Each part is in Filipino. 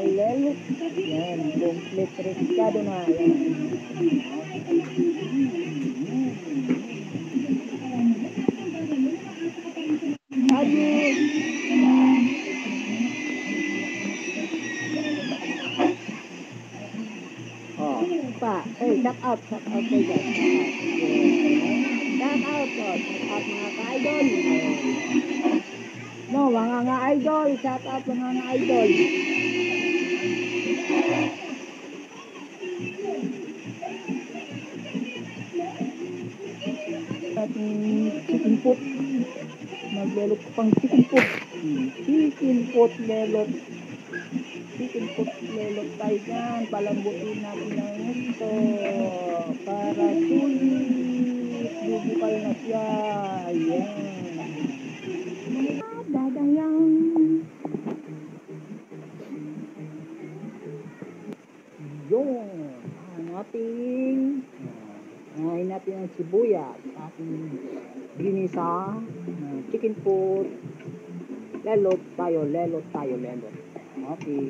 lelot. Yan, complete recado na. Yan. Ayun. Oh, pa. Hey, shout out kayo dyan. Shout out mga ka-idol. No, mga idol. Shout out mga idol. Ating chicken pot. Maglelot pang chicken pot. Chicken pot lelot. Chicken pot lelot tayo dyan. Palambutin natin ng ito. Para sulit. Bubukal na siya. Ayan. Dadayang. Yun. Ngayon natin ang sibuyas. Ating ginisa. Chicken pot. Lelot tayo. Okay.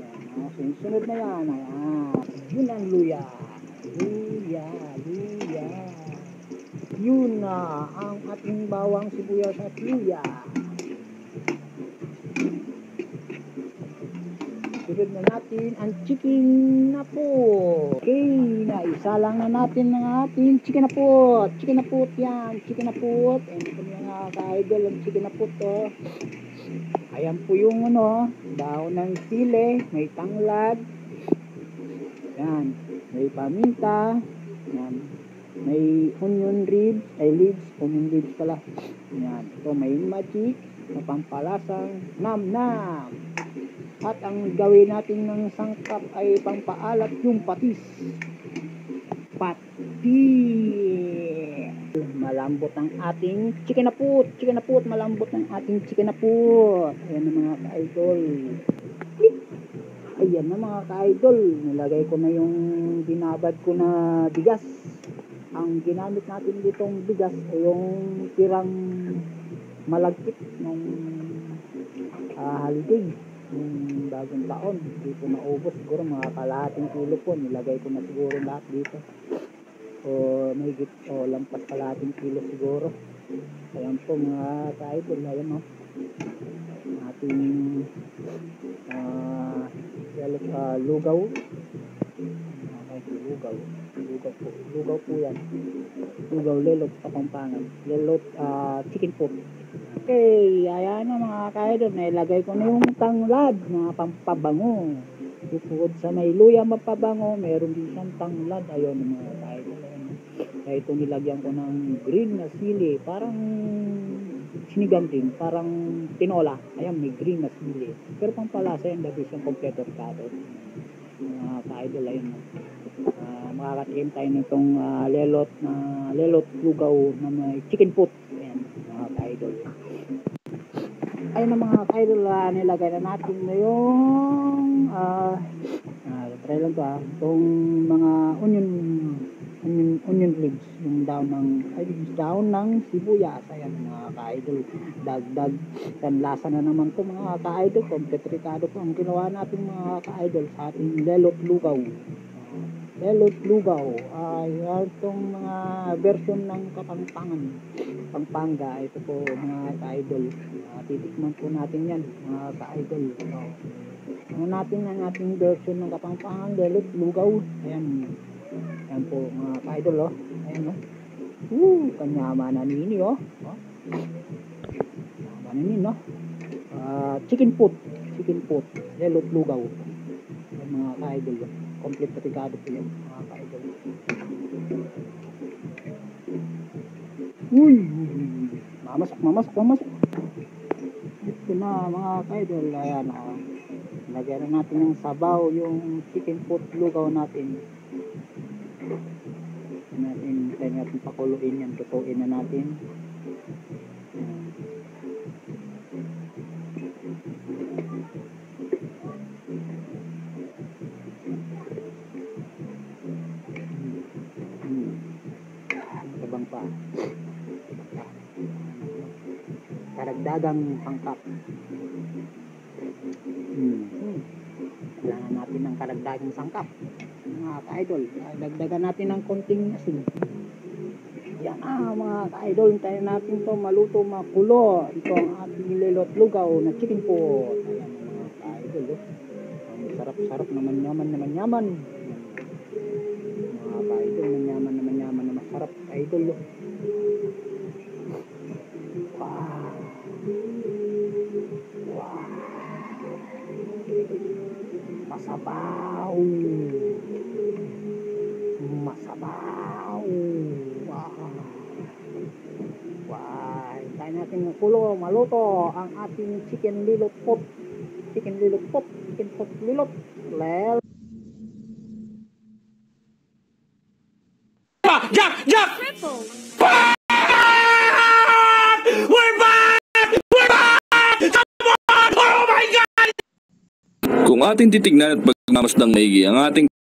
Sunod na yan. Ayan. Yun ang luya. Yun na ang ating bawang sibuyas at luya. Sunod na natin ang chicken na po. Okay, naisa lang na natin ang ating chicken na po. Yan, chicken na po. And ito mga ka-idol ang chicken na po to. Ayan po yung daon ng sili, may tanglad. Yan, may paminta. Yan, may onion leaves pala. Yan, ito may magic na pampalasang nam-nam. At ang gawin natin ng sangkap ay pampaalat yung patis. Malambot ang ating chicken na pot. Malambot ang ating chicken na pot. Ayan na mga ka-idol. Ayan na mga ka-idol. Nilagay ko na yung binabad ko na bigas. Ang ginamit natin ditong bigas ay yung tirang malagkit ng holiday. Yung bagong taon. Hindi po naubos. Siguro mga kalahating kilo po. Nilagay ko na siguro lahat dito. O mahigit lampas kalahating kilo siguro. Ayan po mga ka-idol. Ayan ating lugaw. Lugaw po yan. Lugaw lelot Kapampangan. Lelot chicken pot. Okay, ayan na mga ka-idol. Nailagay ko na yung tanglad na pampabango. Bukod sa may luya mapabango, meron din siyang tanglad. Ayun mga ka-idol. Kaya ito nilagyan ko ng green na sili. Parang sinigang din. Parang tinola. Ayan, may green na sili. Pero pampalasa yan, dahil siyang kompleto ricado. Mga ka-idol, ayun. Makakatikim tayo nitong lelot lugaw na may chicken pot. Ayan, mga ka-idol. Ayun na mga ka-idol, nilagay na natin na yung try lang to itong mga onion leaves, yung daon ng sibuyas. Ayan mga ka-idol, dagdag yan, lasa na naman to mga ka-idol. Complete ricado po ang ginawa natin mga ka-idol sa ating lelot lugaw. Ayan itong mga version ng Kapampangan, Pampanga. Ito po mga ka-idol, titikman po natin yan mga ka-idol. Natin ang ating version ng Kapampangan lelot lugaw. Ayan po mga ka-idol. Ayan kanyama na nini kanyama na nini chicken pot lelot lugaw. Ayan mga ka-idol, complete ricado po yan mga ka-idol. Mamasak. Ito na mga ka-idol. Ayan lagyan na natin ng sabaw yung chicken pot lugaw natin. Tayo natin pakuluin yan. Tutuin na natin. Sabang pa. Karagdagang pangkap. Kailangan natin ng karagdagang sangkap. Mga ka-idol, dagdagan natin ng konting asin. Yan mga ka-idol, tayo natin to maluto, makulo. Ito ang ating nililot lugaw na chicken pot. Ayan mga ka-idol. Ang sarap-sarap naman yaman. Mga ka-idol, naman yaman na masarap ka-idol. Wow. Masabaw. Wow. Tayo natin makulo, maluto ang ating chicken pot lilot. Jack! We're back! Oh my God! Kung ating titignan at pagmamasdang maigi ang ating